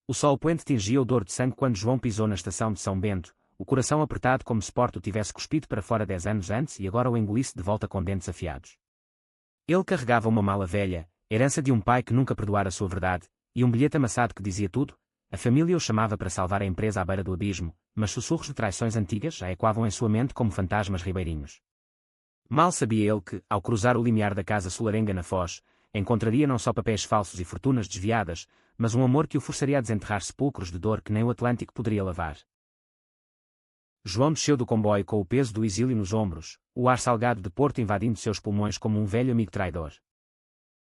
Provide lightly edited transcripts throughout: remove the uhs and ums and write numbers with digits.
O sol poente tingia o Douro de sangue quando João pisou na estação de São Bento, o coração apertado como se Porto tivesse cuspido para fora 10 anos antes e agora o engolisse de volta com dentes afiados. Ele carregava uma mala velha, herança de um pai que nunca perdoara sua verdade, e um bilhete amassado que dizia tudo. A família o chamava para salvar a empresa à beira do abismo, mas sussurros de traições antigas já ecoavam em sua mente como fantasmas ribeirinhos. Mal sabia ele que, ao cruzar o limiar da casa solarenga na Foz, encontraria não só papéis falsos e fortunas desviadas, mas um amor que o forçaria a desenterrar sepulcros de dor que nem o Atlântico poderia lavar. João desceu do comboio com o peso do exílio nos ombros, o ar salgado de Porto invadindo seus pulmões como um velho amigo traidor.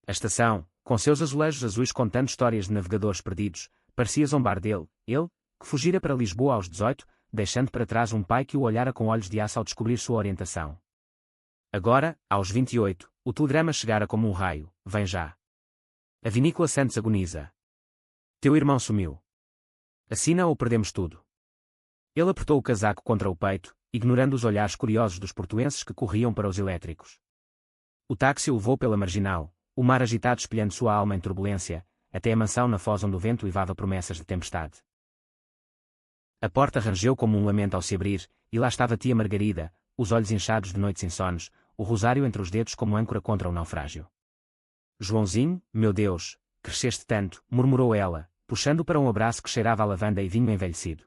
A estação, com seus azulejos azuis contando histórias de navegadores perdidos, parecia zombar dele, ele, que fugira para Lisboa aos 18, deixando para trás um pai que o olhara com olhos de aço ao descobrir sua orientação. Agora, aos 28, o telegrama chegara como um raio: vem já. A Vinícola Santos agoniza. Teu irmão sumiu. Assina ou perdemos tudo. Ele apertou o casaco contra o peito, ignorando os olhares curiosos dos portuenses que corriam para os elétricos. O táxi o levou pela marginal, o mar agitado espelhando sua alma em turbulência, até a mansão na Foz onde o vento uivava promessas de tempestade. A porta rangeu como um lamento ao se abrir, e lá estava tia Margarida, os olhos inchados de noites insones, o rosário entre os dedos como âncora contra o naufrágio. Joãozinho, meu Deus, cresceste tanto, murmurou ela, puxando para um abraço que cheirava a lavanda e vinho envelhecido.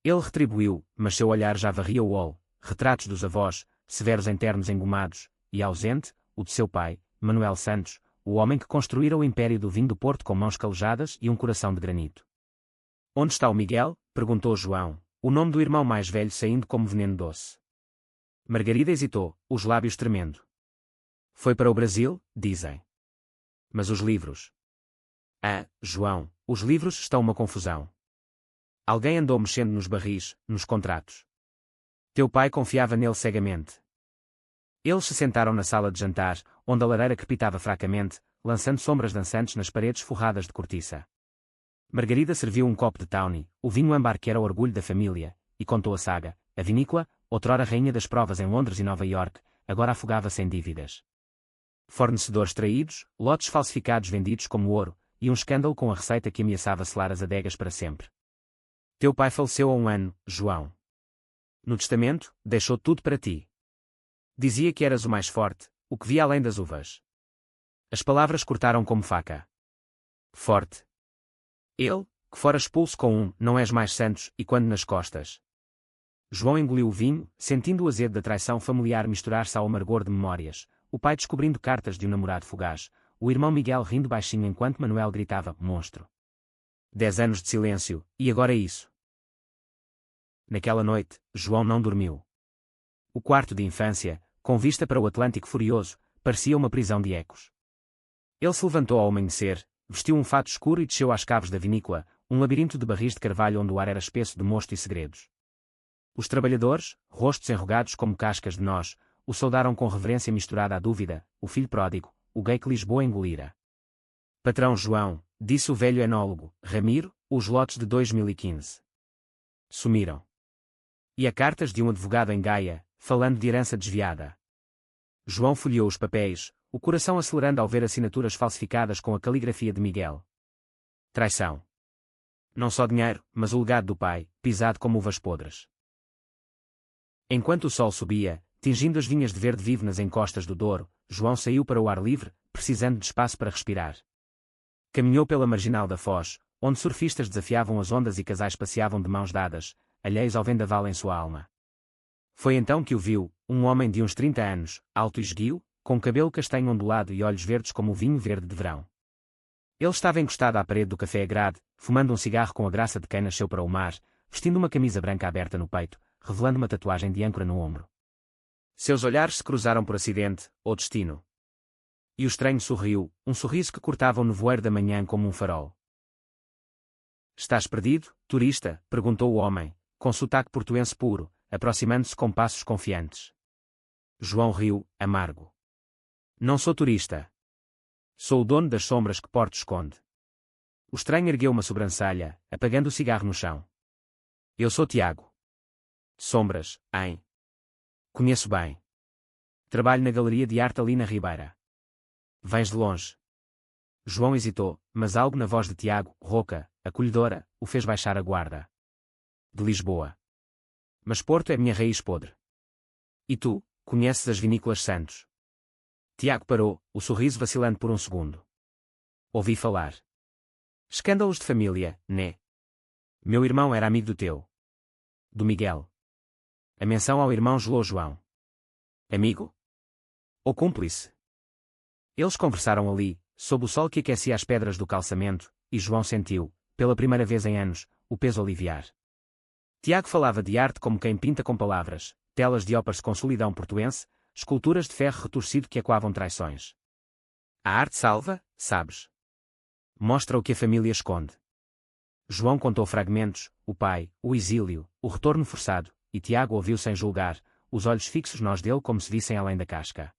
Ele retribuiu, mas seu olhar já varria o hall, retratos dos avós, severos em ternos engomados, e ausente, o de seu pai, Manuel Santos, o homem que construíra o império do vinho do Porto com mãos calejadas e um coração de granito. Onde está o Miguel? Perguntou João, o nome do irmão mais velho saindo como veneno doce. Margarida hesitou, os lábios tremendo. Foi para o Brasil, dizem. Mas os livros? Ah, João, os livros estão uma confusão. Alguém andou mexendo nos barris, nos contratos. Teu pai confiava nele cegamente. Eles se sentaram na sala de jantar, onde a lareira crepitava fracamente, lançando sombras dançantes nas paredes forradas de cortiça. Margarida serviu um copo de tawny, o vinho âmbar que era o orgulho da família, e contou a saga. A vinícola, outrora rainha das provas em Londres e Nova York, agora afogava-se em dívidas. Fornecedores traídos, lotes falsificados vendidos como ouro, e um escândalo com a receita que ameaçava selar as adegas para sempre. Teu pai faleceu há um ano, João. No testamento, deixou tudo para ti. Dizia que eras o mais forte, o que via além das uvas. As palavras cortaram como faca. Forte. Ele, que fora expulso com um, não és mais Santos, e quando nas costas. João engoliu o vinho, sentindo o azedo da traição familiar misturar-se ao amargor de memórias, o pai descobrindo cartas de um namorado fugaz, o irmão Miguel rindo baixinho enquanto Manuel gritava, monstro. 10 anos de silêncio, e agora isso. Naquela noite, João não dormiu. O quarto de infância, com vista para o Atlântico furioso, parecia uma prisão de ecos. Ele se levantou ao amanhecer, vestiu um fato escuro e desceu às caves da vinícola, um labirinto de barris de carvalho onde o ar era espesso de mosto e segredos. Os trabalhadores, rostos enrugados como cascas de noz, o saudaram com reverência misturada à dúvida, o filho pródigo, o gay que Lisboa engolira. Patrão João, disse o velho enólogo, Ramiro, os lotes de 2015. Sumiram. E há cartas de um advogado em Gaia, falando de herança desviada. João folheou os papéis, o coração acelerando ao ver assinaturas falsificadas com a caligrafia de Miguel. Traição. Não só dinheiro, mas o legado do pai, pisado como uvas podres. Enquanto o sol subia, tingindo as vinhas de verde vivo nas encostas do Douro, João saiu para o ar livre, precisando de espaço para respirar. Caminhou pela marginal da Foz, onde surfistas desafiavam as ondas e casais passeavam de mãos dadas, alheios ao vendaval em sua alma. Foi então que o viu, um homem de uns 30 anos, alto e esguio, com cabelo castanho ondulado e olhos verdes como o vinho verde de verão. Ele estava encostado à parede do café Agrade, fumando um cigarro com a graça de quem nasceu para o mar, vestindo uma camisa branca aberta no peito, revelando uma tatuagem de âncora no ombro. Seus olhares se cruzaram por acidente, ou destino. E o estranho sorriu, um sorriso que cortava o nevoeiro da manhã como um farol. Estás perdido, turista? Perguntou o homem, com sotaque portuense puro, aproximando-se com passos confiantes. João riu, amargo. Não sou turista. Sou o dono das sombras que Porto esconde. O estranho ergueu uma sobrancelha, apagando o cigarro no chão. Eu sou Tiago. Sombras, hein? Conheço bem. Trabalho na Galeria de Arte ali na Ribeira. Vens de longe. João hesitou, mas algo na voz de Tiago, rouca, acolhedora, o fez baixar a guarda. De Lisboa. Mas Porto é minha raiz podre. E tu, conheces as vinícolas Santos? Tiago parou, o sorriso vacilando por um segundo. Ouvi falar. Escândalos de família, né? Meu irmão era amigo do teu. Do Miguel. A menção ao irmão gelou João. Amigo? Ou cúmplice? Eles conversaram ali, sob o sol que aquecia as pedras do calçamento, e João sentiu, pela primeira vez em anos, o peso aliviar. Tiago falava de arte como quem pinta com palavras, telas de óperas com solidão portuense, esculturas de ferro retorcido que ecoavam traições. A arte salva, sabes? Mostra o que a família esconde. João contou fragmentos, o pai, o exílio, o retorno forçado, e Tiago ouviu sem julgar, os olhos fixos nos dele como se vissem além da casca.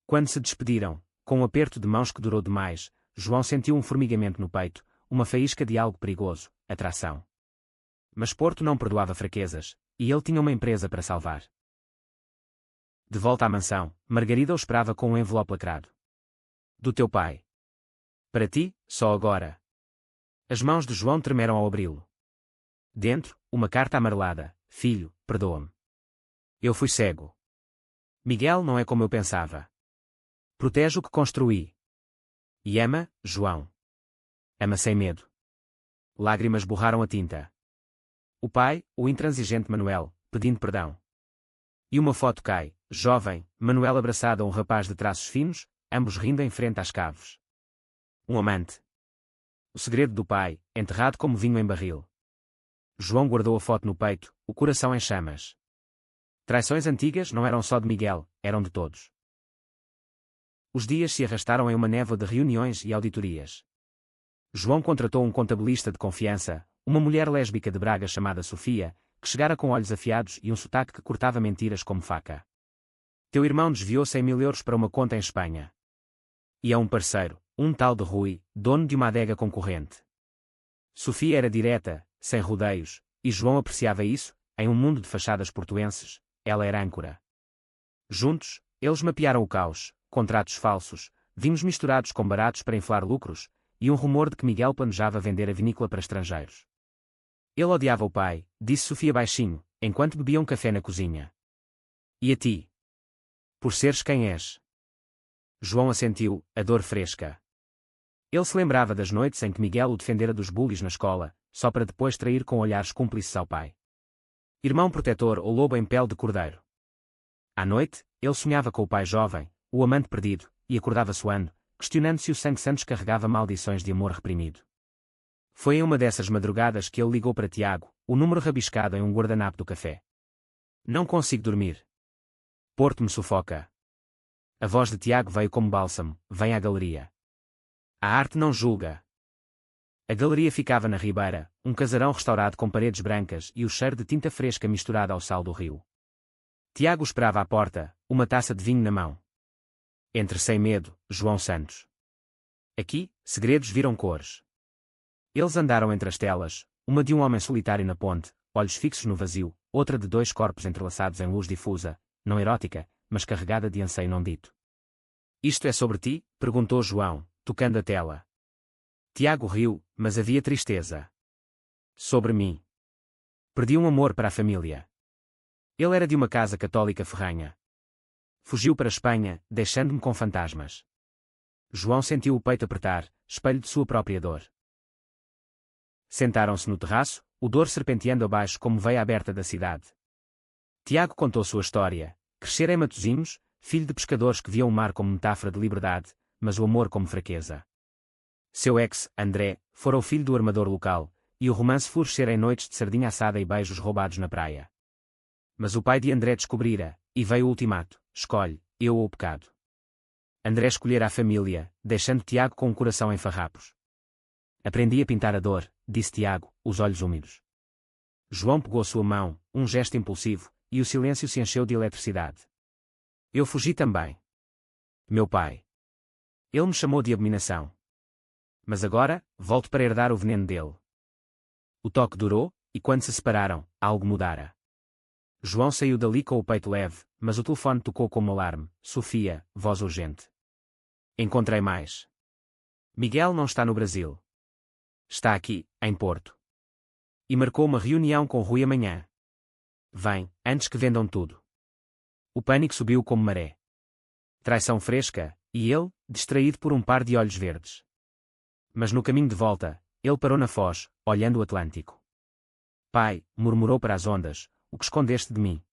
Quando se despediram, com um aperto de mãos que durou demais, João sentiu um formigamento no peito, uma faísca de algo perigoso, atração. Mas Porto não perdoava fraquezas, e ele tinha uma empresa para salvar. De volta à mansão, Margarida o esperava com um envelope lacrado. Do teu pai. Para ti, só agora. As mãos de João tremeram ao abri-lo. Dentro, uma carta amarelada. Filho, perdoa-me. Eu fui cego. Miguel não é como eu pensava. Protege o que construí. E ama, João. Ama sem medo. Lágrimas borraram a tinta. O pai, o intransigente Manuel, pedindo perdão. E uma foto cai, jovem, Manuel abraçado a um rapaz de traços finos, ambos rindo em frente às caves. Um amante. O segredo do pai, enterrado como vinho em barril. João guardou a foto no peito, o coração em chamas. Traições antigas não eram só de Miguel, eram de todos. Os dias se arrastaram em uma névoa de reuniões e auditorias. João contratou um contabilista de confiança, uma mulher lésbica de Braga chamada Sofia, que chegara com olhos afiados e um sotaque que cortava mentiras como faca. Teu irmão desviou 100 mil euros para uma conta em Espanha. E a um parceiro, um tal de Rui, dono de uma adega concorrente. Sofia era direta, sem rodeios, e João apreciava isso, em um mundo de fachadas portuenses, ela era âncora. Juntos, eles mapearam o caos, contratos falsos, vinhos misturados com baratos para inflar lucros, e um rumor de que Miguel planejava vender a vinícola para estrangeiros. Ele odiava o pai, disse Sofia baixinho, enquanto bebiam um café na cozinha. E a ti? Por seres quem és. João assentiu, a dor fresca. Ele se lembrava das noites em que Miguel o defendera dos bullies na escola, só para depois trair com olhares cúmplices ao pai. Irmão protetor ou lobo em pele de cordeiro. À noite, ele sonhava com o pai jovem, o amante perdido, e acordava suando, questionando se o sangue Santos carregava maldições de amor reprimido. Foi em uma dessas madrugadas que ele ligou para Tiago, o número rabiscado em um guardanapo do café. Não consigo dormir. Porto me sufoca. A voz de Tiago veio como bálsamo, vem à galeria. A arte não julga. A galeria ficava na ribeira, um casarão restaurado com paredes brancas e o cheiro de tinta fresca misturada ao sal do rio. Tiago esperava à porta, uma taça de vinho na mão. Entre sem medo, João Santos. Aqui, segredos viram cores. Eles andaram entre as telas, uma de um homem solitário na ponte, olhos fixos no vazio, outra de dois corpos entrelaçados em luz difusa, não erótica, mas carregada de anseio não dito. Isto é sobre ti? Perguntou João, tocando a tela. Tiago riu, mas havia tristeza. Sobre mim. Perdi um amor para a família. Ele era de uma casa católica ferranha. Fugiu para a Espanha, deixando-me com fantasmas. João sentiu o peito apertar, espelho de sua própria dor. Sentaram-se no terraço, o Douro serpenteando abaixo como veia aberta da cidade. Tiago contou sua história. Crescera em Matosinhos, filho de pescadores que viam o mar como metáfora de liberdade, mas o amor como fraqueza. Seu ex, André, fora o filho do armador local, e o romance florescera em noites de sardinha assada e beijos roubados na praia. Mas o pai de André descobrira, e veio o ultimato: escolhe, eu ou o pecado. André escolhera a família, deixando Tiago com o coração em farrapos. Aprendi a pintar a dor, disse Tiago, os olhos úmidos. João pegou sua mão, um gesto impulsivo, e o silêncio se encheu de eletricidade. Eu fugi também. Meu pai. Ele me chamou de abominação. Mas agora, volto para herdar o veneno dele. O toque durou, e quando se separaram, algo mudara. João saiu dali com o peito leve, mas o telefone tocou como alarme. Sofia, voz urgente. Encontrei mais. Miguel não está no Brasil. Está aqui, em Porto. E marcou uma reunião com Rui amanhã. Vem, antes que vendam tudo. O pânico subiu como maré. Traição fresca, e ele, distraído por um par de olhos verdes. Mas no caminho de volta, ele parou na foz, olhando o Atlântico. Pai, murmurou para as ondas, o que escondeste de mim?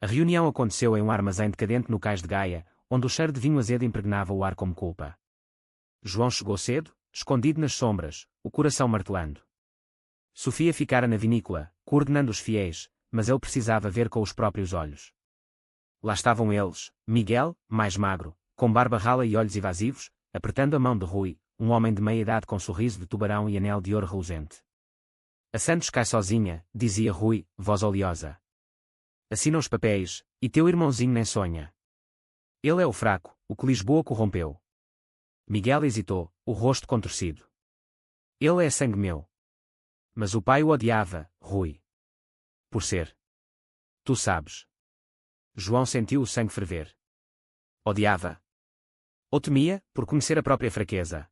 A reunião aconteceu em um armazém decadente no cais de Gaia, onde o cheiro de vinho azedo impregnava o ar como culpa. João chegou cedo, escondido nas sombras, o coração martelando. Sofia ficara na vinícola, coordenando os fiéis, mas ele precisava ver com os próprios olhos. Lá estavam eles, Miguel, mais magro, com barba rala e olhos evasivos, apertando a mão de Rui, um homem de meia-idade com sorriso de tubarão e anel de ouro reluzente. A Santos cai sozinha, dizia Rui, voz oleosa. Assina os papéis, e teu irmãozinho nem sonha. Ele é o fraco, o que Lisboa corrompeu. Miguel hesitou, o rosto contorcido. Ele é sangue meu. Mas o pai o odiava, Rui. Por ser. Tu sabes. João sentiu o sangue ferver. Odiava. Ou temia, por conhecer a própria fraqueza.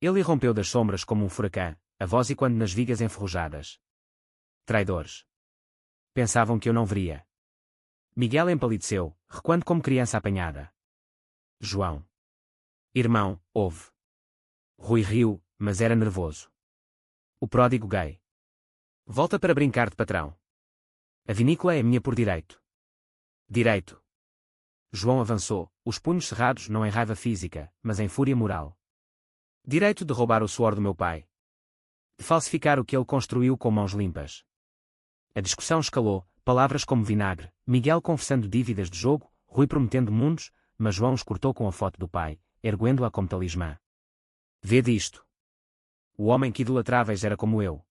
Ele irrompeu das sombras como um furacão, a voz e quando nas vigas enferrujadas. Traidores. Pensavam que eu não veria. Miguel empalideceu, recuando como criança apanhada. João. Irmão, ouve. Rui riu, mas era nervoso. O pródigo gay. Volta para brincar de patrão. A vinícola é minha por direito. Direito. João avançou, os punhos cerrados não em raiva física, mas em fúria moral. Direito de roubar o suor do meu pai. De falsificar o que ele construiu com mãos limpas. A discussão escalou, palavras como vinagre, Miguel confessando dívidas de jogo, Rui prometendo mundos, mas João os cortou com a foto do pai, erguendo-a como talismã. Vede isto. O homem que idolatráveis era como eu.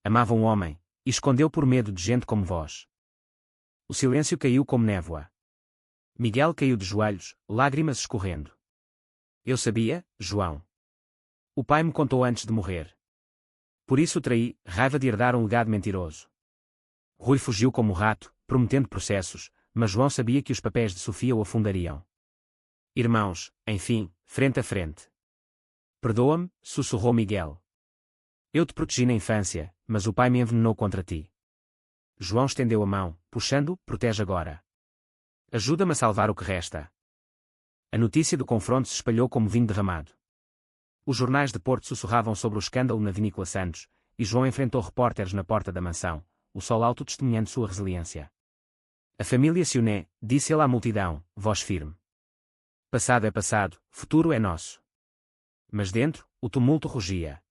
Amava um homem, e escondeu por medo de gente como vós. O silêncio caiu como névoa. Miguel caiu de joelhos, lágrimas escorrendo. Eu sabia, João. O pai me contou antes de morrer. Por isso o traí, raiva de herdar um legado mentiroso. Rui fugiu como rato, prometendo processos, mas João sabia que os papéis de Sofia o afundariam. Irmãos, enfim, frente a frente. Perdoa-me, sussurrou Miguel. Eu te protegi na infância, mas o pai me envenenou contra ti. João estendeu a mão, puxando, protege agora. Ajuda-me a salvar o que resta. A notícia do confronto se espalhou como vinho derramado. Os jornais de Porto sussurravam sobre o escândalo na Vinícola Santos, e João enfrentou repórteres na porta da mansão, o sol alto testemunhando sua resiliência. A família se une, disse ele à multidão, voz firme. Passado é passado, futuro é nosso. Mas dentro, o tumulto rugia.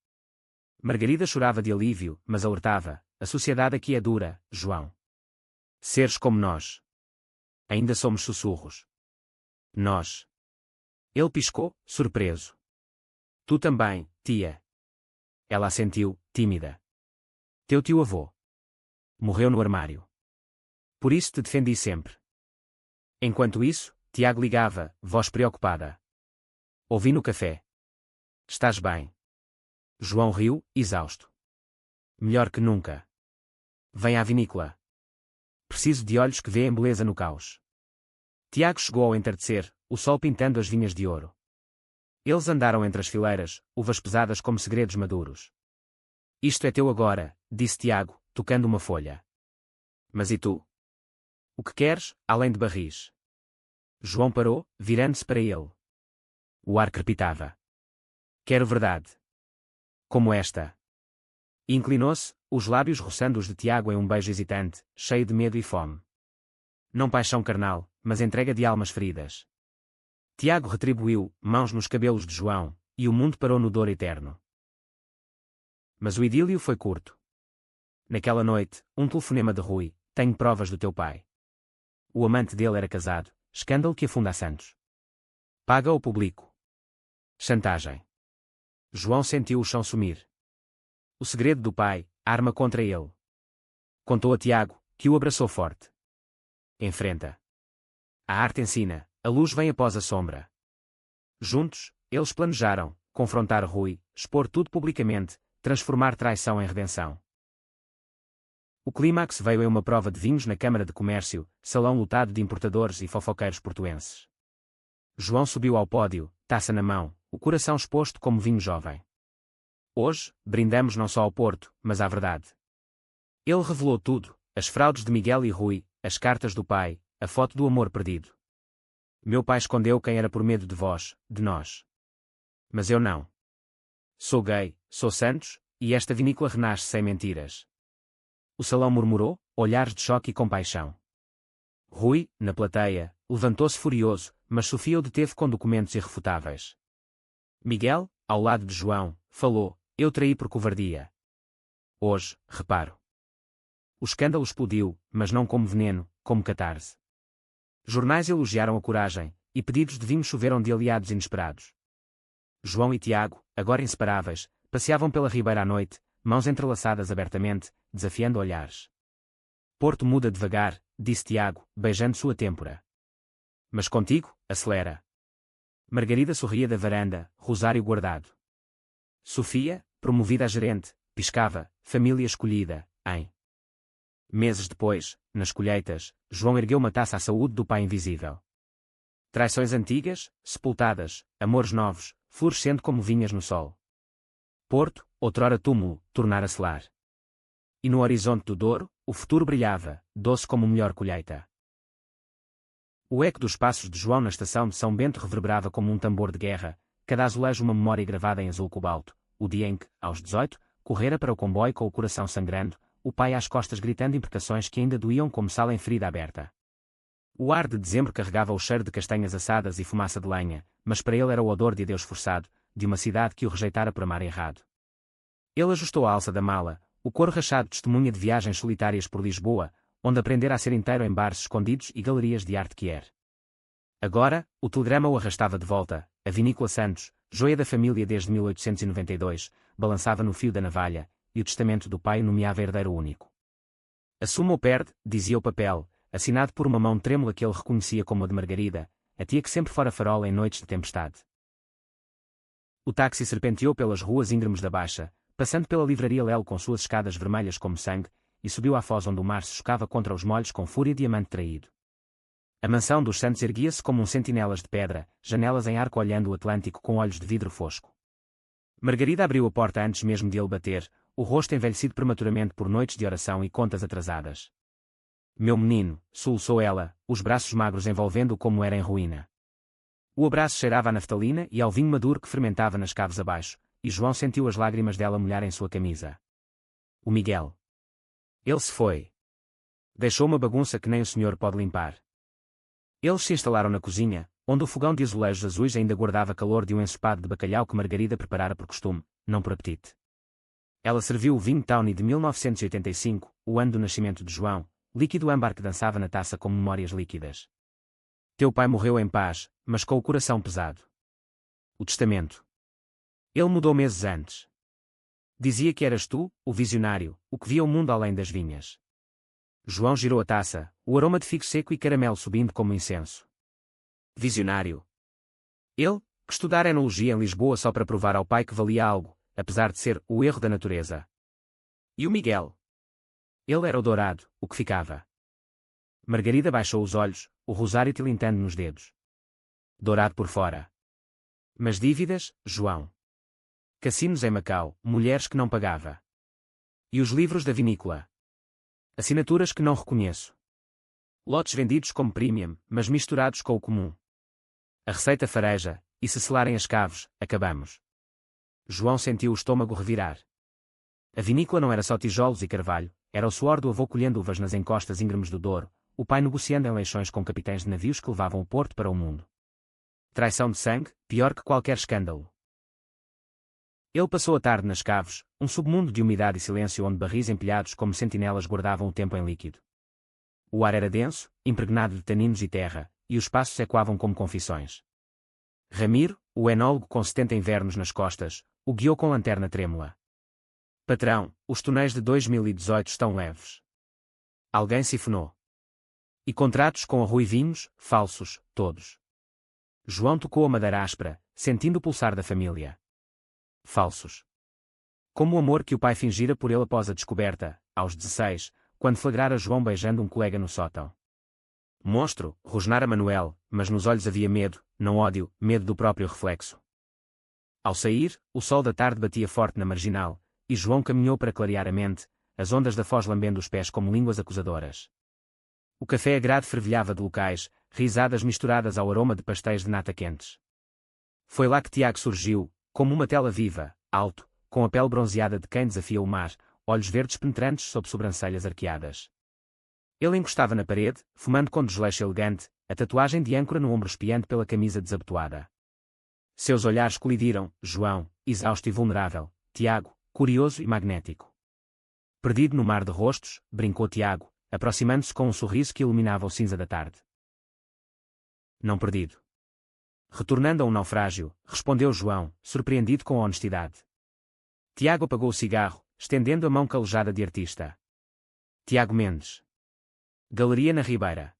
Margarida chorava de alívio, mas alertava, a sociedade aqui é dura, João. Seres como nós. Ainda somos sussurros. Nós. Ele piscou, surpreso. Tu também, tia. Ela assentiu, tímida. Teu tio-avô. Morreu no armário. Por isso te defendi sempre. Enquanto isso, Tiago ligava, voz preocupada. Ouvi no café. Estás bem? João riu, exausto. Melhor que nunca. Vem à vinícola. Preciso de olhos que veem beleza no caos. Tiago chegou ao entardecer, o sol pintando as vinhas de ouro. Eles andaram entre as fileiras, uvas pesadas como segredos maduros. Isto é teu agora, disse Tiago, tocando uma folha. Mas e tu? O que queres, além de barris? João parou, virando-se para ele. O ar crepitava. Quero verdade. Como esta. Inclinou-se, os lábios roçando os de Tiago em um beijo hesitante, cheio de medo e fome. Não paixão carnal, mas entrega de almas feridas. Tiago retribuiu, mãos nos cabelos de João, e o mundo parou no dor eterno. Mas o idílio foi curto. Naquela noite, um telefonema de Rui, tenho provas do teu pai. O amante dele era casado, escândalo que afunda a Santos. Paga ou publico. Chantagem. João sentiu o chão sumir. O segredo do pai, arma contra ele. Contou a Tiago, que o abraçou forte. Enfrenta. A arte ensina, a luz vem após a sombra. Juntos, eles planejaram, confrontar Rui, expor tudo publicamente, transformar traição em redenção. O clímax veio em uma prova de vinhos na Câmara de Comércio, salão lotado de importadores e fofoqueiros portuenses. João subiu ao pódio, taça na mão, o coração exposto como vinho jovem. Hoje, brindamos não só ao Porto, mas à verdade. Ele revelou tudo, as fraudes de Miguel e Rui, as cartas do pai, a foto do amor perdido. Meu pai escondeu quem era por medo de vós, de nós. Mas eu não. Sou gay, sou Santos, e esta vinícola renasce sem mentiras. O salão murmurou, olhares de choque e compaixão. Rui, na plateia, levantou-se furioso, mas Sofia o deteve com documentos irrefutáveis. Miguel, ao lado de João, falou, eu traí por covardia. Hoje, reparo. O escândalo explodiu, mas não como veneno, como catarse. Jornais elogiaram a coragem, e pedidos de vinho choveram de aliados inesperados. João e Tiago, agora inseparáveis, passeavam pela ribeira à noite, mãos entrelaçadas abertamente, desafiando olhares. Porto muda devagar, disse Tiago, beijando sua têmpora. Mas contigo, acelera. Margarida sorria da varanda, rosário guardado. Sofia, promovida a gerente, piscava, família escolhida, em. Meses depois, nas colheitas, João ergueu uma taça à saúde do pai invisível. Traições antigas, sepultadas, amores novos, florescendo como vinhas no sol. Porto, outrora túmulo, tornara-se lar. E no horizonte do Douro, o futuro brilhava, doce como melhor colheita. O eco dos passos de João na estação de São Bento reverberava como um tambor de guerra, cada azulejo uma memória gravada em azul cobalto, o dia em que, aos 18, correra para o comboio com o coração sangrando, o pai às costas gritando imprecações que ainda doíam como sal em ferida aberta. O ar de dezembro carregava o cheiro de castanhas assadas e fumaça de lenha, mas para ele era o odor de adeus forçado, de uma cidade que o rejeitara por amar errado. Ele ajustou a alça da mala, o couro rachado testemunha de viagens solitárias por Lisboa, onde aprendera a ser inteiro em bares escondidos e galerias de arte que er. Agora, o telegrama o arrastava de volta, a vinícola Santos, joia da família desde 1892, balançava no fio da navalha, e o testamento do pai nomeava herdeiro único. Assuma ou perde, dizia o papel, assinado por uma mão trêmula que ele reconhecia como a de Margarida, a tia que sempre fora farol em noites de tempestade. O táxi serpenteou pelas ruas íngremes da Baixa, passando pela livraria Lelo com suas escadas vermelhas como sangue, e subiu à foz onde o mar se chocava contra os molhos com fúria diamante traído. A mansão dos Santos erguia-se como um sentinelas de pedra, janelas em arco olhando o Atlântico com olhos de vidro fosco. Margarida abriu a porta antes mesmo de ele bater, o rosto envelhecido prematuramente por noites de oração e contas atrasadas. Meu menino, soluçou ela, os braços magros envolvendo-o como era em ruína. O abraço cheirava a naftalina e ao vinho maduro que fermentava nas caves abaixo, e João sentiu as lágrimas dela molharem sua camisa. O Miguel. Ele se foi. Deixou uma bagunça que nem o senhor pode limpar. Eles se instalaram na cozinha, onde o fogão de azulejos azuis ainda guardava calor de um ensopado de bacalhau que Margarida preparara por costume, não por apetite. Ela serviu o vinho Tawny de 1985, o ano do nascimento de João, líquido âmbar que dançava na taça como memórias líquidas. Teu pai morreu em paz, mas com o coração pesado. O testamento. Ele mudou meses antes. Dizia que eras tu, o visionário, o que via o mundo além das vinhas. João girou a taça, o aroma de figo seco e caramelo subindo como incenso. Visionário. Ele, que estudara enologia em Lisboa só para provar ao pai que valia algo, apesar de ser o erro da natureza. E o Miguel? Ele era o dourado, o que ficava. Margarida baixou os olhos, o rosário tilintando nos dedos. Dourado por fora. Mas dívidas, João. Cassinos em Macau, mulheres que não pagava. E os livros da vinícola. Assinaturas que não reconheço. Lotes vendidos como premium, mas misturados com o comum. A receita fareja, e se selarem as caves, acabamos. João sentiu o estômago revirar. A vinícola não era só tijolos e carvalho, era o suor do avô colhendo uvas nas encostas íngremes do Douro, o pai negociando em leixões com capitães de navios que levavam o Porto para o mundo. Traição de sangue, pior que qualquer escândalo. Ele passou a tarde nas caves, um submundo de umidade e silêncio onde barris empilhados como sentinelas guardavam o tempo em líquido. O ar era denso, impregnado de taninos e terra, e os passos ecoavam como confissões. Ramiro, o enólogo com 70 invernos nas costas, o guiou com lanterna trêmula. Patrão, os túneis de 2018 estão leves. Alguém sifonou. E contratos com a Rui Vinhos, falsos, todos. João tocou a madeira áspera, sentindo o pulsar da família. Falsos. Como o amor que o pai fingira por ele após a descoberta, aos 16, quando flagrara João beijando um colega no sótão. Monstro, rosnara Manuel, mas nos olhos havia medo, não ódio, medo do próprio reflexo. Ao sair, o sol da tarde batia forte na marginal, e João caminhou para clarear a mente, as ondas da Foz lambendo os pés como línguas acusadoras. O café agrade fervilhava de locais, risadas misturadas ao aroma de pastéis de nata quentes. Foi lá que Tiago surgiu, como uma tela viva, alto, com a pele bronzeada de quem desafia o mar, olhos verdes penetrantes sob sobrancelhas arqueadas. Ele encostava na parede, fumando com desleixo elegante, a tatuagem de âncora no ombro espiando pela camisa desabotoada. Seus olhares colidiram, João, exausto e vulnerável, Tiago, curioso e magnético. Perdido no mar de rostos, brincou Tiago, aproximando-se com um sorriso que iluminava o cinza da tarde. Não perdido. Retornando a um naufrágio, respondeu João, surpreendido com a honestidade. Tiago apagou o cigarro, estendendo a mão calejada de artista. Tiago Mendes. Galeria na Ribeira.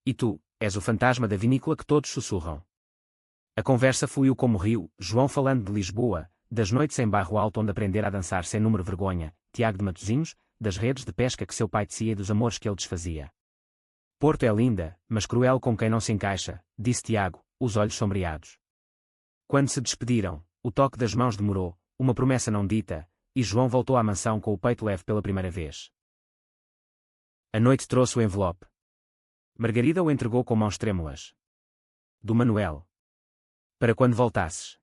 E tu, és o fantasma da vinícola que todos sussurram. A conversa fluiu como rio, João falando de Lisboa, das noites em Barro Alto onde aprendera a dançar sem número vergonha, Tiago de Matosinhos, das redes de pesca que seu pai tecia e dos amores que ele desfazia. Porto é linda, mas cruel com quem não se encaixa, disse Tiago, os olhos sombreados. Quando se despediram, o toque das mãos demorou, uma promessa não dita, e João voltou à mansão com o peito leve pela primeira vez. A noite trouxe o envelope. Margarida o entregou com mãos trêmulas. Do Manuel. Para quando voltasses.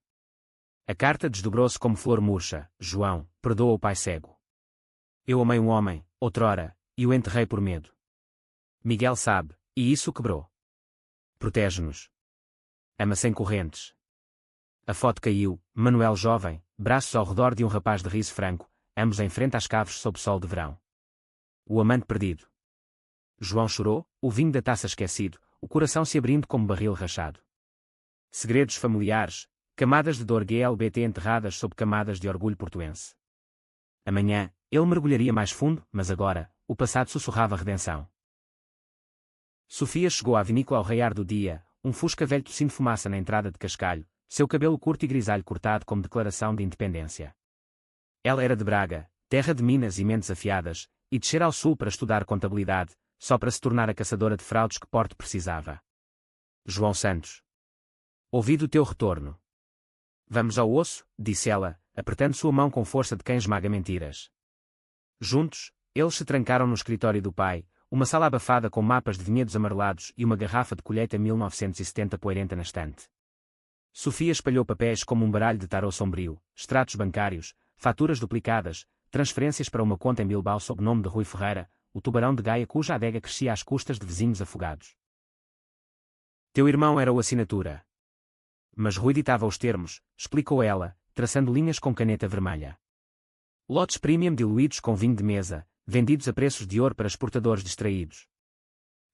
A carta desdobrou-se como flor murcha. João, perdoa o pai cego. Eu amei um homem, outrora, e o enterrei por medo. Miguel sabe, e isso o quebrou. Protege-nos. Ama sem correntes. A foto caiu, Manuel jovem, braços ao redor de um rapaz de riso franco, ambos em frente às caves sob sol de verão. O amante perdido. João chorou, o vinho da taça esquecido, o coração se abrindo como barril rachado. Segredos familiares, camadas de dor GLBT enterradas sob camadas de orgulho portuense. Amanhã, ele mergulharia mais fundo, mas agora, o passado sussurrava redenção. Sofia chegou à vinícola ao raiar do dia, um fusca velho tossindo fumaça na entrada de cascalho, seu cabelo curto e grisalho cortado como declaração de independência. Ela era de Braga, terra de minas e mentes afiadas, e descera ao sul para estudar contabilidade, só para se tornar a caçadora de fraudes que Porto precisava. João Santos. Ouvi do teu retorno. Vamos ao osso, disse ela, apertando sua mão com força de quem esmaga mentiras. Juntos, eles se trancaram no escritório do pai, uma sala abafada com mapas de vinhedos amarelados e uma garrafa de colheita 1970 poeirenta na estante. Sofia espalhou papéis como um baralho de tarô sombrio, extratos bancários, faturas duplicadas, transferências para uma conta em Bilbao sob nome de Rui Ferreira, o tubarão de Gaia cuja adega crescia às custas de vizinhos afogados. Teu irmão era o assinatura. Mas Rui ditava os termos, explicou ela, traçando linhas com caneta vermelha. Lotes premium diluídos com vinho de mesa, vendidos a preços de ouro para exportadores distraídos.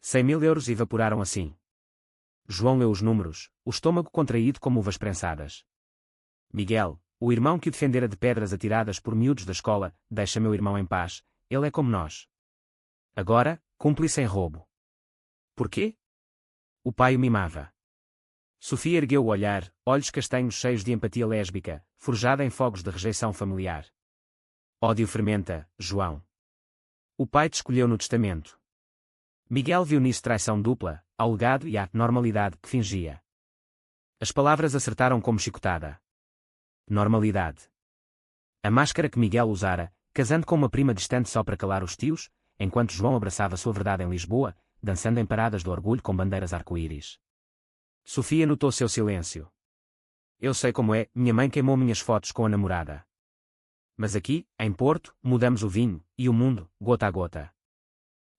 100.000 euros evaporaram assim. João leu os números, o estômago contraído como uvas prensadas. Miguel, o irmão que o defendera de pedras atiradas por miúdos da escola, deixa meu irmão em paz, ele é como nós. Agora, cúmplice em roubo. Porquê? O pai o mimava. Sofia ergueu o olhar, olhos castanhos cheios de empatia lésbica, forjada em fogos de rejeição familiar. Ódio fermenta, João. O pai te escolheu no testamento. Miguel viu nisso traição dupla, ao legado e à normalidade que fingia. As palavras acertaram como chicotada. Normalidade. A máscara que Miguel usara, casando com uma prima distante só para calar os tios, enquanto João abraçava sua verdade em Lisboa, dançando em paradas do orgulho com bandeiras arco-íris. Sofia notou seu silêncio. Eu sei como é, minha mãe queimou minhas fotos com a namorada. Mas aqui, em Porto, mudamos o vinho, e o mundo, gota a gota.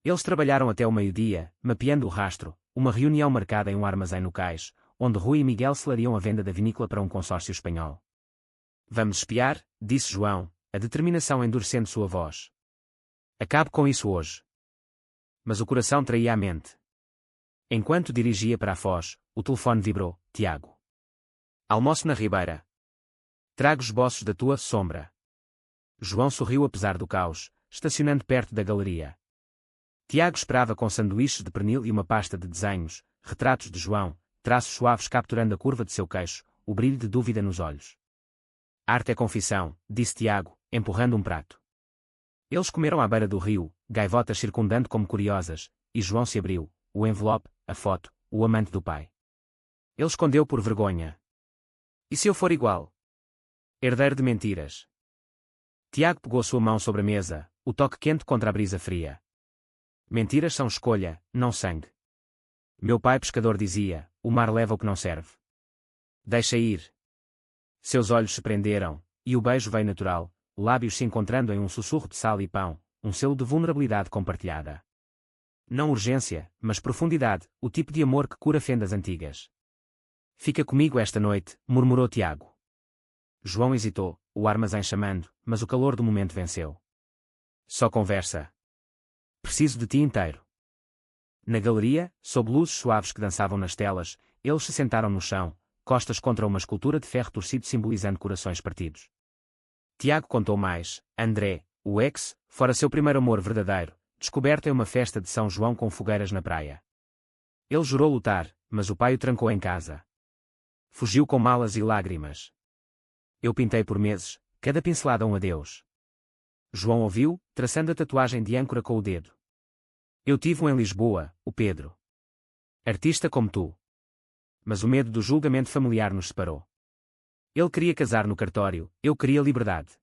Eles trabalharam até o meio-dia, mapeando o rastro, uma reunião marcada em um armazém no cais, onde Rui e Miguel selariam a venda da vinícola para um consórcio espanhol. Vamos espiar, disse João, a determinação endurecendo sua voz. Acabe com isso hoje. Mas o coração traía a mente. Enquanto dirigia para a Foz, o telefone vibrou. Tiago. Almoço na Ribeira. Trago esboços da tua sombra. João sorriu apesar do caos, estacionando perto da galeria. Tiago esperava com sanduíches de pernil e uma pasta de desenhos, retratos de João, traços suaves capturando a curva de seu queixo, o brilho de dúvida nos olhos. Arte é confissão, disse Tiago, empurrando um prato. Eles comeram à beira do rio, gaivotas circundando como curiosas, e João se abriu, o envelope, a foto, o amante do pai. Ele escondeu por vergonha. E se eu for igual? Herdeiro de mentiras. Tiago pegou sua mão sobre a mesa, o toque quente contra a brisa fria. Mentiras são escolha, não sangue. Meu pai pescador dizia, o mar leva o que não serve. Deixa ir. Seus olhos se prenderam, e o beijo veio natural, lábios se encontrando em um sussurro de sal e pão, um selo de vulnerabilidade compartilhada. Não urgência, mas profundidade, o tipo de amor que cura fendas antigas. Fica comigo esta noite, murmurou Tiago. João hesitou, o armazém chamando, mas o calor do momento venceu. Só conversa. Preciso de ti inteiro. Na galeria, sob luzes suaves que dançavam nas telas, eles se sentaram no chão, costas contra uma escultura de ferro torcido simbolizando corações partidos. Tiago contou mais. André, o ex, fora seu primeiro amor verdadeiro, descoberto em uma festa de São João com fogueiras na praia. Ele jurou lutar, mas o pai o trancou em casa. Fugiu com malas e lágrimas. Eu pintei por meses, cada pincelada um adeus. João ouviu, traçando a tatuagem de âncora com o dedo. Eu tive-o em Lisboa, o Pedro. Artista como tu. Mas o medo do julgamento familiar nos separou. Ele queria casar no cartório, eu queria liberdade.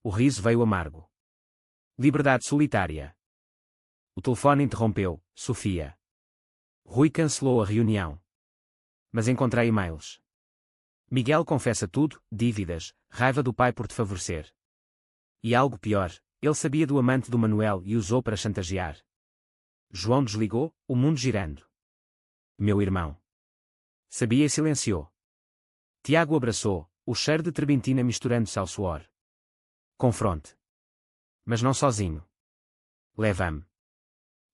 O riso veio amargo. Liberdade solitária. O telefone interrompeu, Sofia. Rui cancelou a reunião. Mas encontrei e-mails. Miguel confessa tudo, dívidas, raiva do pai por te favorecer. E algo pior, ele sabia do amante do Manuel e usou para chantagear. João desligou, o mundo girando. Meu irmão. Sabia e silenciou. Tiago abraçou, o cheiro de terbentina misturando-se ao suor. Confronte. Mas não sozinho. Leva-me.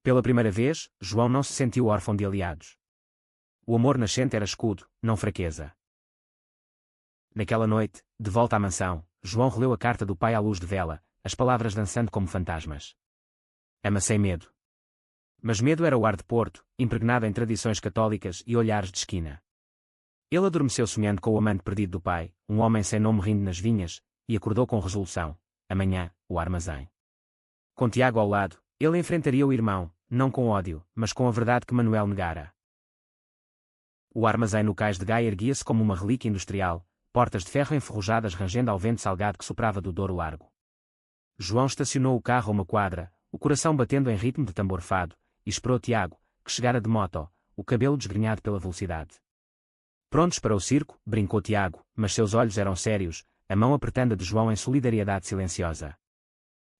Pela primeira vez, João não se sentiu órfão de aliados. O amor nascente era escudo, não fraqueza. Naquela noite, de volta à mansão, João releu a carta do pai à luz de vela, as palavras dançando como fantasmas. Ama sem medo. Mas medo era o ar de Porto, impregnado em tradições católicas e olhares de esquina. Ele adormeceu sonhando com o amante perdido do pai, um homem sem nome rindo nas vinhas, e acordou com resolução. Amanhã, o armazém. Com Tiago ao lado, ele enfrentaria o irmão, não com ódio, mas com a verdade que Manuel negara. O armazém no cais de Gaia erguia-se como uma relíquia industrial, portas de ferro enferrujadas rangendo ao vento salgado que soprava do Douro Largo. João estacionou o carro a uma quadra, o coração batendo em ritmo de tambor fado, e esperou Tiago, que chegara de moto, o cabelo desgrenhado pela velocidade. Prontos para o circo, brincou Tiago, mas seus olhos eram sérios, a mão apertando a de João em solidariedade silenciosa.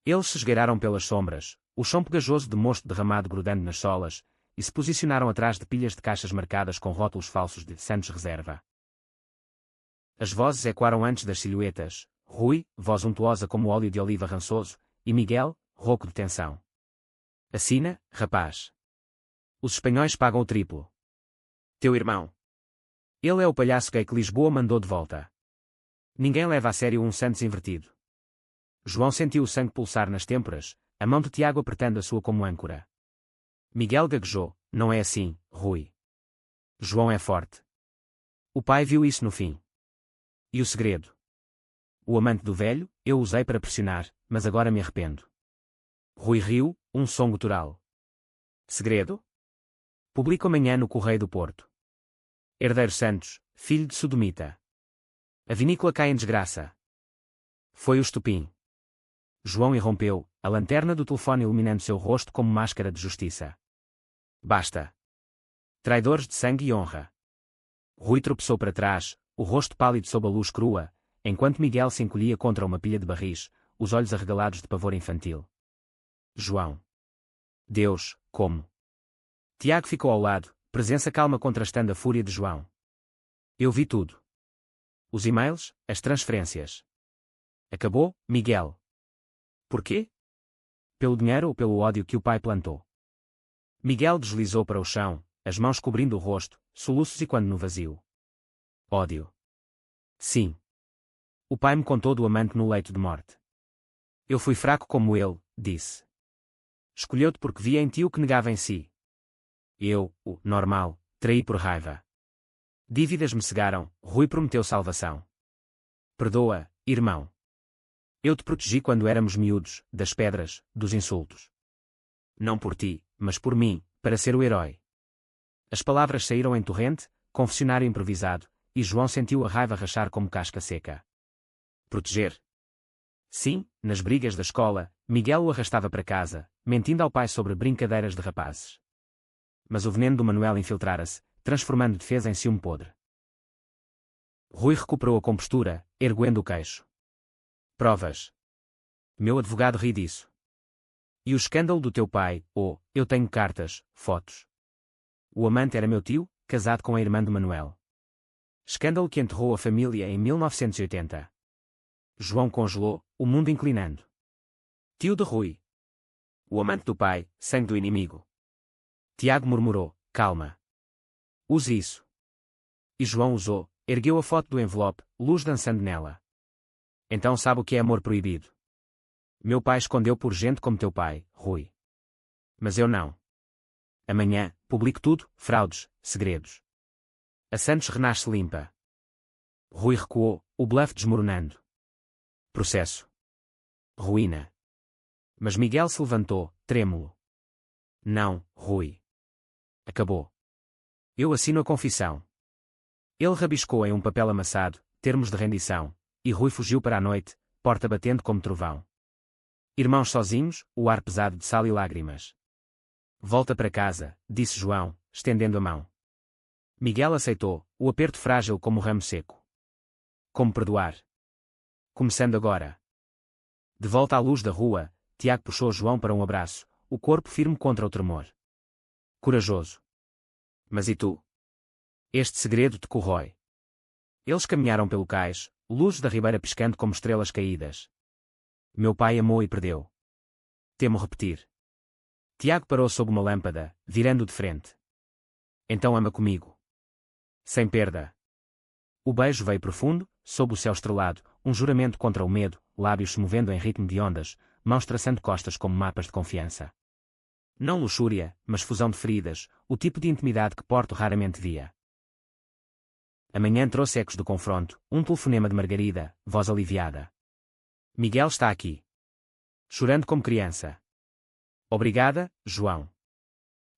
Eles se esgueiraram pelas sombras, o chão pegajoso de mosto derramado grudando nas solas, e se posicionaram atrás de pilhas de caixas marcadas com rótulos falsos de Santos Reserva. As vozes ecoaram antes das silhuetas, Rui, voz untuosa como óleo de oliva rançoso, e Miguel, rouco de tensão. Assina, rapaz. Os espanhóis pagam o triplo. Teu irmão. Ele é o palhaço gay que Lisboa mandou de volta. Ninguém leva a sério um Santos invertido. João sentiu o sangue pulsar nas têmporas, a mão de Tiago apertando a sua como âncora. Miguel gaguejou, não é assim, Rui. João é forte. O pai viu isso no fim. E o segredo? O amante do velho, eu usei para pressionar, mas agora me arrependo. Rui riu, um som gutural. Segredo? Publico amanhã no Correio do Porto. Herdeiro Santos, filho de sodomita. A vinícola cai em desgraça. Foi o estupim. João irrompeu, a lanterna do telefone iluminando seu rosto como máscara de justiça. Basta. Traidores de sangue e honra. Rui tropeçou para trás, o rosto pálido sob a luz crua, enquanto Miguel se encolhia contra uma pilha de barris, os olhos arregalados de pavor infantil. João. Deus, como? Tiago ficou ao lado, presença calma contrastando a fúria de João. Eu vi tudo. Os e-mails, as transferências. Acabou, Miguel. Por quê? Pelo dinheiro ou pelo ódio que o pai plantou? Miguel deslizou para o chão, as mãos cobrindo o rosto, soluços e quando no vazio. Ódio. Sim. O pai me contou do amante no leito de morte. Eu fui fraco como ele, disse. Escolheu-te porque via em ti o que negava em si. Eu, o normal, traí por raiva. Dívidas me cegaram, Rui prometeu salvação. Perdoa, irmão. Eu te protegi quando éramos miúdos, das pedras, dos insultos. Não por ti, mas por mim, para ser o herói. As palavras saíram em torrente, confessionário improvisado, e João sentiu a raiva rachar como casca seca. Proteger? Sim, nas brigas da escola, Miguel o arrastava para casa, mentindo ao pai sobre brincadeiras de rapazes. Mas o veneno do Manuel infiltrara-se, transformando defesa em ciúme podre. Rui recuperou a compostura, erguendo o queixo. Provas. Meu advogado ri disso. E o escândalo do teu pai, eu tenho cartas, fotos. O amante era meu tio, casado com a irmã de Manuel. Escândalo que enterrou a família em 1980. João congelou, o mundo inclinando. Tio de Rui. O amante do pai, sangue do inimigo. Tiago murmurou, calma. Use isso. E João usou, ergueu a foto do envelope, luz dançando nela. Então sabe o que é amor proibido? Meu pai escondeu por gente como teu pai, Rui. Mas eu não. Amanhã, publico tudo, fraudes, segredos. A Santos renasce limpa. Rui recuou, o bluff desmoronando. Processo. Ruína. Mas Miguel se levantou, trêmulo. Não, Rui. Acabou. Eu assino a confissão. Ele rabiscou em um papel amassado, termos de rendição, e Rui fugiu para a noite, porta batendo como trovão. Irmãos sozinhos, o ar pesado de sal e lágrimas. Volta para casa, disse João, estendendo a mão. Miguel aceitou, o aperto frágil como ramo seco. Como perdoar? Começando agora. De volta à luz da rua, Tiago puxou João para um abraço, o corpo firme contra o tremor. Corajoso. Mas e tu? Este segredo te corrói. Eles caminharam pelo cais, luzes da ribeira piscando como estrelas caídas. Meu pai amou e perdeu. Temo repetir. Tiago parou sob uma lâmpada, virando de frente. Então ama comigo. Sem perda. O beijo veio profundo, sob o céu estrelado, um juramento contra o medo, lábios se movendo em ritmo de ondas, mãos traçando costas como mapas de confiança. Não luxúria, mas fusão de feridas, o tipo de intimidade que Porto raramente via. Amanhã trouxe ecos do confronto, um telefonema de Margarida, voz aliviada. Miguel está aqui. Chorando como criança. Obrigada, João.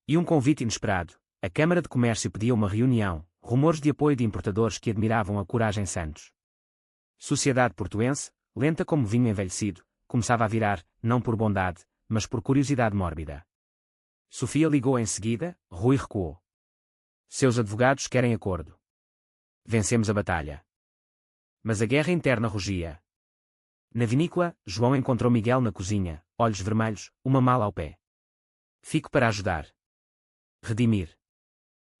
E um convite inesperado. A Câmara de Comércio pedia uma reunião, rumores de apoio de importadores que admiravam a coragem Santos. Sociedade portuense, lenta como vinho envelhecido, começava a virar, não por bondade, mas por curiosidade mórbida. Sofia ligou em seguida, Rui recuou. Seus advogados querem acordo. Vencemos a batalha. Mas a guerra interna rugia. Na vinícola, João encontrou Miguel na cozinha, olhos vermelhos, uma mala ao pé. Fico para ajudar. Redimir.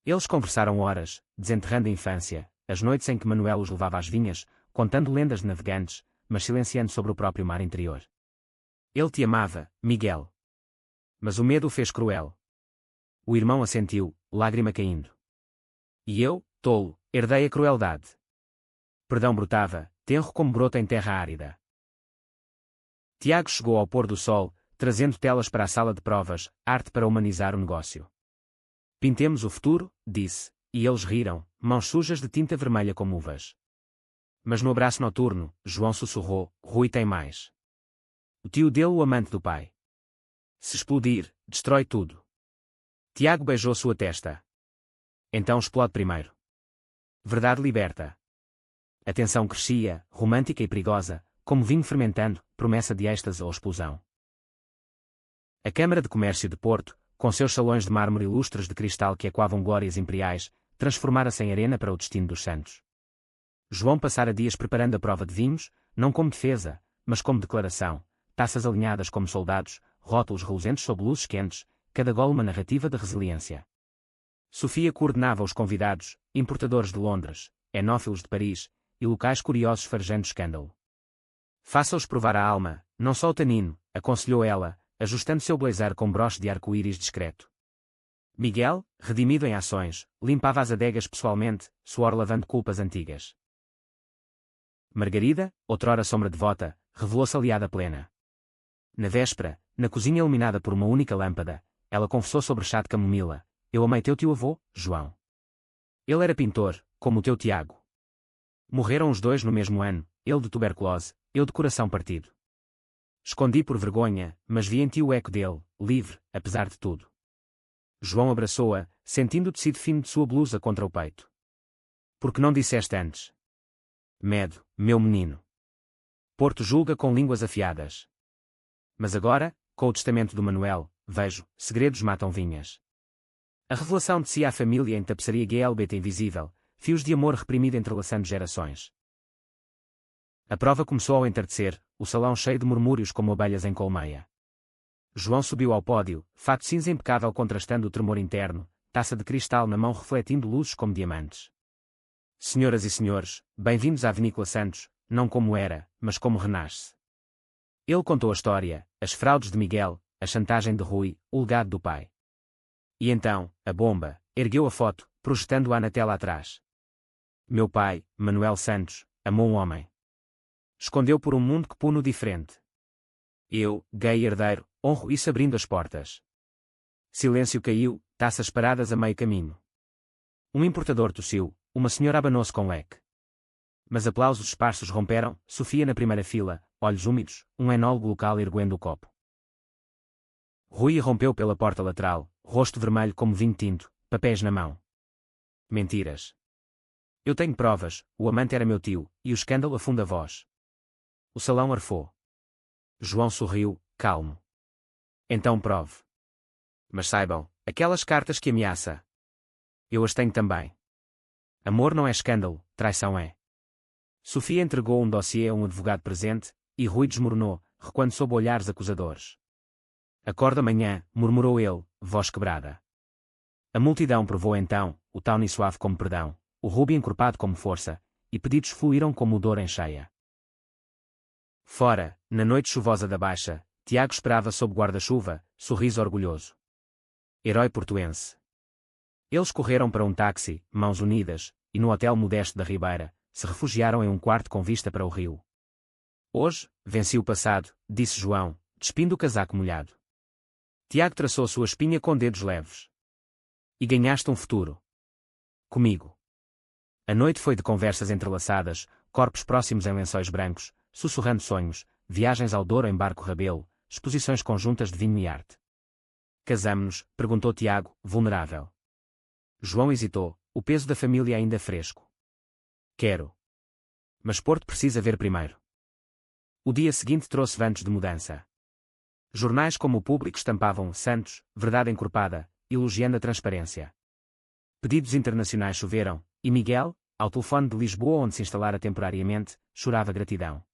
Eles conversaram horas, desenterrando a infância, as noites em que Manuel os levava às vinhas, contando lendas de navegantes, mas silenciando sobre o próprio mar interior. Ele te amava, Miguel. Mas o medo o fez cruel. O irmão assentiu, lágrima caindo. E eu, tolo, herdei a crueldade. Perdão brotava, tenro como brota em terra árida. Tiago chegou ao pôr do sol, trazendo telas para a sala de provas, arte para humanizar o negócio. Pintemos o futuro, disse, e eles riram, mãos sujas de tinta vermelha como uvas. Mas no abraço noturno, João sussurrou, Rui tem mais. O tio dele o amante do pai. Se explodir, destrói tudo. Tiago beijou sua testa. Então explode primeiro. Verdade liberta. A tensão crescia, romântica e perigosa, como vinho fermentando, promessa de êxtase ou explosão. A Câmara de Comércio de Porto, com seus salões de mármore e lustres de cristal que ecoavam glórias imperiais, transformara-se em arena para o destino dos santos. João passara dias preparando a prova de vinhos, não como defesa, mas como declaração, taças alinhadas como soldados, rótulos reluzentes sob luzes quentes, cada gole uma narrativa de resiliência. Sofia coordenava os convidados, importadores de Londres, enófilos de Paris, e locais curiosos farejando escândalo. Faça-os provar a alma, não só o tanino, aconselhou ela, ajustando seu blazer com broche de arco-íris discreto. Miguel, redimido em ações, limpava as adegas pessoalmente, suor lavando culpas antigas. Margarida, outrora sombra devota, revelou-se aliada plena. Na véspera, na cozinha iluminada por uma única lâmpada, ela confessou sobre chá de camomila, eu amei teu tio-avô, João. Ele era pintor, como o teu Tiago. Morreram os dois no mesmo ano, ele de tuberculose, eu de coração partido. Escondi por vergonha, mas vi em ti o eco dele, livre, apesar de tudo. João abraçou-a, sentindo o tecido fino de sua blusa contra o peito. Por que não disseste antes? Medo, meu menino. Porto julga com línguas afiadas. Mas agora, com o testamento do Manuel, vejo, segredos matam vinhas. A revelação de si à família em tapeçaria GLBT invisível, fios de amor reprimido entrelaçando gerações. A prova começou ao entardecer, o salão cheio de murmúrios como abelhas em colmeia. João subiu ao pódio, fato cinza impecável contrastando o tremor interno, taça de cristal na mão refletindo luzes como diamantes. Senhoras e senhores, bem-vindos à Vinícola Santos, não como era, mas como renasce. Ele contou a história, as fraudes de Miguel, a chantagem de Rui, o legado do pai. E então, a bomba, ergueu a foto, projetando-a na tela atrás. Meu pai, Manuel Santos, amou um homem. Escondeu por um mundo que puno diferente. Eu, gay herdeiro, honro isso abrindo as portas. Silêncio caiu, taças paradas a meio caminho. Um importador tossiu, uma senhora abanou-se com leque. Mas aplausos esparsos romperam, Sofia na primeira fila, olhos úmidos, um enólogo local erguendo o copo. Rui irrompeu pela porta lateral, rosto vermelho como vinho tinto, papéis na mão. Mentiras. Eu tenho provas, o amante era meu tio, e o escândalo afunda a voz. O salão arfou. João sorriu, calmo. Então prove. Mas saibam, aquelas cartas que ameaça. Eu as tenho também. Amor não é escândalo, traição é. Sofia entregou um dossiê a um advogado presente, e Rui desmoronou, recuando sob olhares acusadores. Acorda amanhã, murmurou ele, voz quebrada. A multidão provou então, o tawny suave como perdão, o rubi encorpado como força, e pedidos fluíram como dor em cheia. Fora, na noite chuvosa da Baixa, Tiago esperava sob guarda-chuva, sorriso orgulhoso. Herói portuense. Eles correram para um táxi, mãos unidas, e no hotel modesto da Ribeira, se refugiaram em um quarto com vista para o rio. Hoje, venci o passado, disse João, despindo o casaco molhado. Tiago traçou sua espinha com dedos leves. E ganhaste um futuro. Comigo. A noite foi de conversas entrelaçadas, corpos próximos em lençóis brancos, sussurrando sonhos, viagens ao Douro em barco rabelo, exposições conjuntas de vinho e arte. Casamo-nos? Perguntou Tiago, vulnerável. João hesitou, o peso da família ainda fresco. Quero. Mas Porto precisa ver primeiro. O dia seguinte trouxe ventos de mudança. Jornais como o Público estampavam Santos, verdade encorpada, elogiando a transparência. Pedidos internacionais choveram, e Miguel, ao telefone de Lisboa onde se instalara temporariamente, chorava gratidão.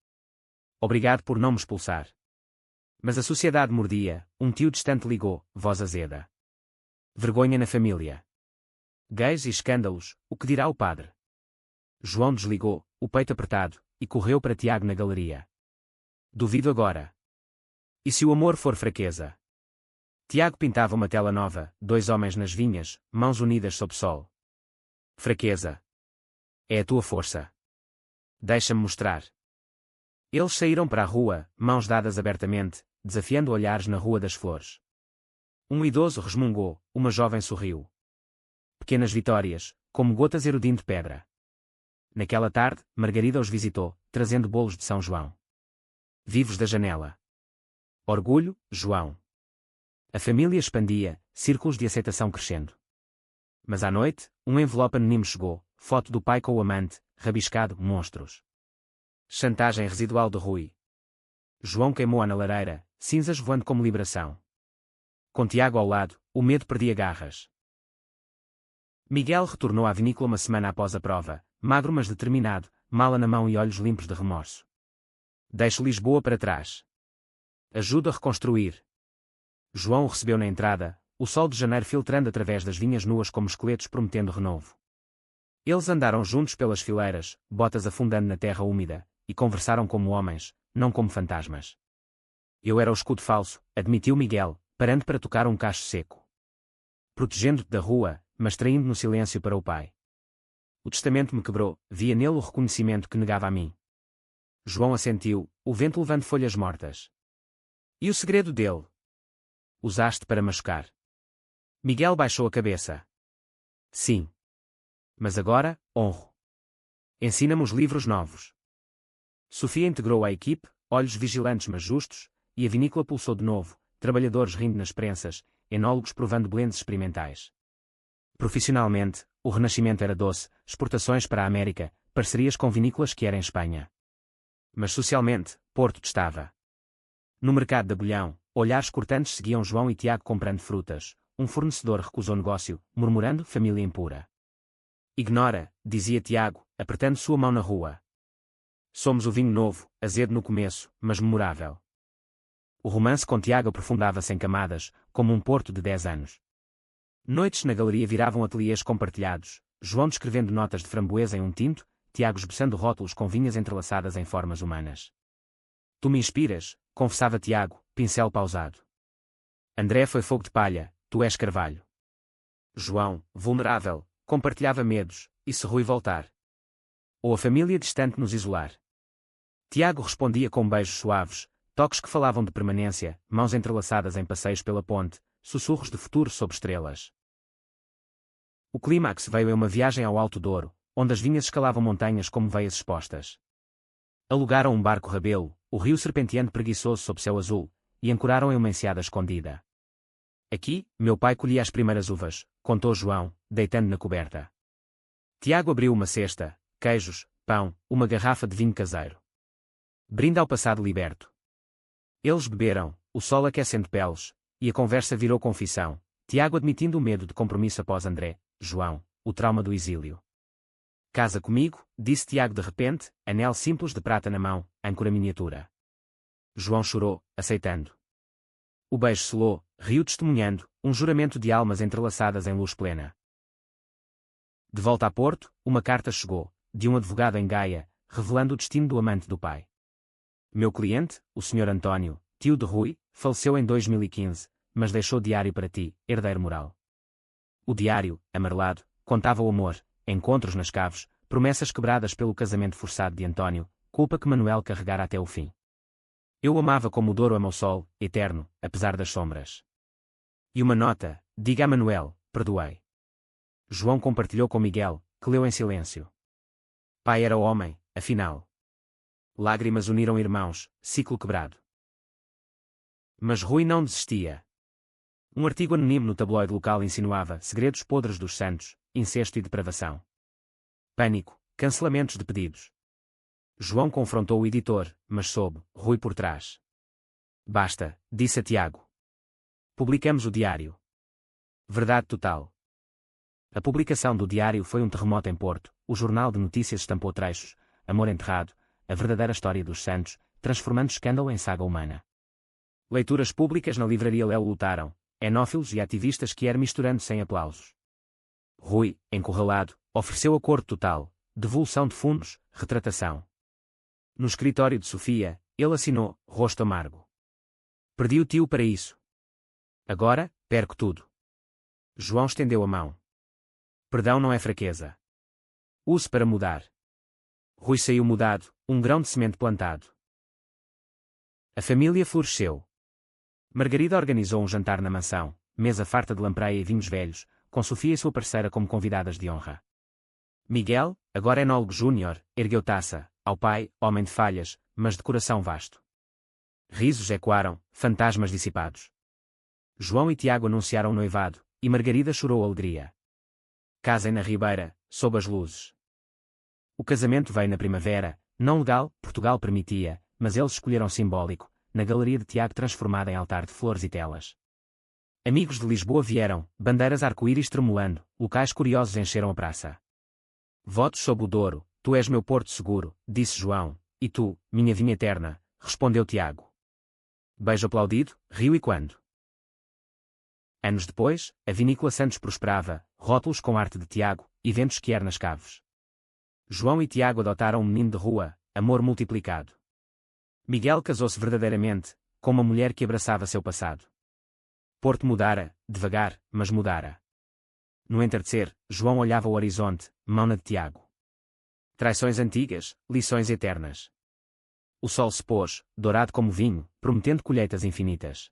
Obrigado por não me expulsar. Mas a sociedade mordia, um tio distante ligou, voz azeda. Vergonha na família. Gays e escândalos, o que dirá o padre? João desligou, o peito apertado, e correu para Tiago na galeria. Duvido agora. E se o amor for fraqueza? Tiago pintava uma tela nova, dois homens nas vinhas, mãos unidas sob sol. Fraqueza. É a tua força. Deixa-me mostrar. Eles saíram para a rua, mãos dadas abertamente, desafiando olhares na Rua das Flores. Um idoso resmungou, uma jovem sorriu. Pequenas vitórias, como gotas erudindo pedra. Naquela tarde, Margarida os visitou, trazendo bolos de São João. Vivos da janela. Orgulho, João. A família expandia, círculos de aceitação crescendo. Mas à noite, um envelope anónimo chegou, foto do pai com o amante, rabiscado, monstros. Chantagem residual de Rui. João queimou-a na lareira, cinzas voando como liberação. Com Tiago ao lado, o medo perdia garras. Miguel retornou à vinícola uma semana após a prova, magro mas determinado, mala na mão e olhos limpos de remorso. Deixo Lisboa para trás. Ajudo a reconstruir. João o recebeu na entrada, o sol de janeiro filtrando através das vinhas nuas como esqueletos prometendo renovo. Eles andaram juntos pelas fileiras, botas afundando na terra úmida, e conversaram como homens, não como fantasmas. Eu era o escudo falso, admitiu Miguel, parando para tocar um cacho seco. Protegendo-te da rua, mas traindo no silêncio para o pai. O testamento me quebrou, via nele o reconhecimento que negava a mim. João assentiu, o vento levando folhas mortas. E o segredo dele? Usaste para machucar. Miguel baixou a cabeça. Sim. Mas agora, honro. Ensina-me os livros novos. Sofia integrou a equipe, olhos vigilantes mas justos, e a vinícola pulsou de novo, trabalhadores rindo nas prensas, enólogos provando blends experimentais. Profissionalmente, o renascimento era doce, exportações para a América, parcerias com vinícolas que era em Espanha. Mas socialmente, Porto estava. No mercado de Abelhão, olhares cortantes seguiam João e Tiago comprando frutas. Um fornecedor recusou negócio, murmurando família impura. Ignora, dizia Tiago, apertando sua mão na rua. Somos o vinho novo, azedo no começo, mas memorável. O romance com Tiago aprofundava-se em camadas, como um Porto de 10 anos. Noites na galeria viravam ateliês compartilhados, João descrevendo notas de framboesa em um tinto, Tiago esboçando rótulos com vinhas entrelaçadas em formas humanas. Tu me inspiras, confessava Tiago, pincel pausado. André foi fogo de palha, tu és carvalho. João, vulnerável, compartilhava medos, e se Rui voltar? Ou a família distante nos isolar? Tiago respondia com beijos suaves, toques que falavam de permanência, mãos entrelaçadas em passeios pela ponte, sussurros de futuro sob estrelas. O clímax veio em uma viagem ao Alto Douro, onde as vinhas escalavam montanhas como veias expostas. Alugaram um barco rabelo, o rio serpenteando preguiçoso sob céu azul, e ancoraram em uma enseada escondida. Aqui, meu pai colhia as primeiras uvas, contou João, deitando na coberta. Tiago abriu uma cesta, queijos, pão, uma garrafa de vinho caseiro. Brinda ao passado liberto. Eles beberam, o sol aquecendo peles, e a conversa virou confissão, Tiago admitindo o medo de compromisso após André, João, o trauma do exílio. Casa comigo, disse Tiago de repente, anel simples de prata na mão, âncora miniatura. João chorou, aceitando. O beijo selou, riu testemunhando, um juramento de almas entrelaçadas em luz plena. De volta a Porto, uma carta chegou, de um advogado em Gaia, revelando o destino do amante do pai. Meu cliente, o Sr. António, tio de Rui, faleceu em 2015, mas deixou diário para ti, herdeiro moral. O diário, amarelado, contava o amor, encontros nas caves, promessas quebradas pelo casamento forçado de António, culpa que Manuel carregara até o fim. Eu amava como o Douro ama o sol, eterno, apesar das sombras. E uma nota, diga a Manuel, perdoei. João compartilhou com Miguel, que leu em silêncio. Pai era homem, afinal. Lágrimas uniram irmãos, ciclo quebrado. Mas Rui não desistia. Um artigo anónimo no tabloide local insinuava segredos podres dos santos, incesto e depravação. Pânico, cancelamentos de pedidos. João confrontou o editor, mas soube, Rui por trás. Basta, disse a Tiago. Publicamos o diário. Verdade total. A publicação do diário foi um terremoto em Porto, o jornal de notícias estampou trechos, amor enterrado, a verdadeira história dos santos, transformando escândalo em saga humana. Leituras públicas na livraria Léo lutaram, enófilos e ativistas que eram misturando sem aplausos. Rui, encurralado, ofereceu acordo total, devolução de fundos, retratação. No escritório de Sofia, ele assinou, rosto amargo. Perdi o tio para isso. Agora, perco tudo. João estendeu a mão. Perdão não é fraqueza. Use para mudar. Rui saiu mudado, um grão de semente plantado. A família floresceu. Margarida organizou um jantar na mansão, mesa farta de lampreia e vinhos velhos, com Sofia e sua parceira como convidadas de honra. Miguel, agora enólogo júnior, ergueu taça, ao pai, homem de falhas, mas de coração vasto. Risos ecoaram, fantasmas dissipados. João e Tiago anunciaram o noivado, e Margarida chorou alegria. Casem na Ribeira, sob as luzes. O casamento veio na primavera, não legal, Portugal permitia, mas eles escolheram simbólico, na galeria de Tiago transformada em altar de flores e telas. Amigos de Lisboa vieram, bandeiras arco-íris tremulando, locais curiosos encheram a praça. Votos sob o Douro, tu és meu porto seguro, disse João, e tu, minha vinha eterna, respondeu Tiago. Beijo aplaudido, rio e quando. Anos depois, a vinícola Santos prosperava, rótulos com arte de Tiago, eventos que nas caves. João e Tiago adotaram um menino de rua, amor multiplicado. Miguel casou-se verdadeiramente, com uma mulher que abraçava seu passado. Porto mudara, devagar, mas mudara. No entardecer, João olhava o horizonte, mão na de Tiago. Traições antigas, lições eternas. O sol se pôs, dourado como vinho, prometendo colheitas infinitas.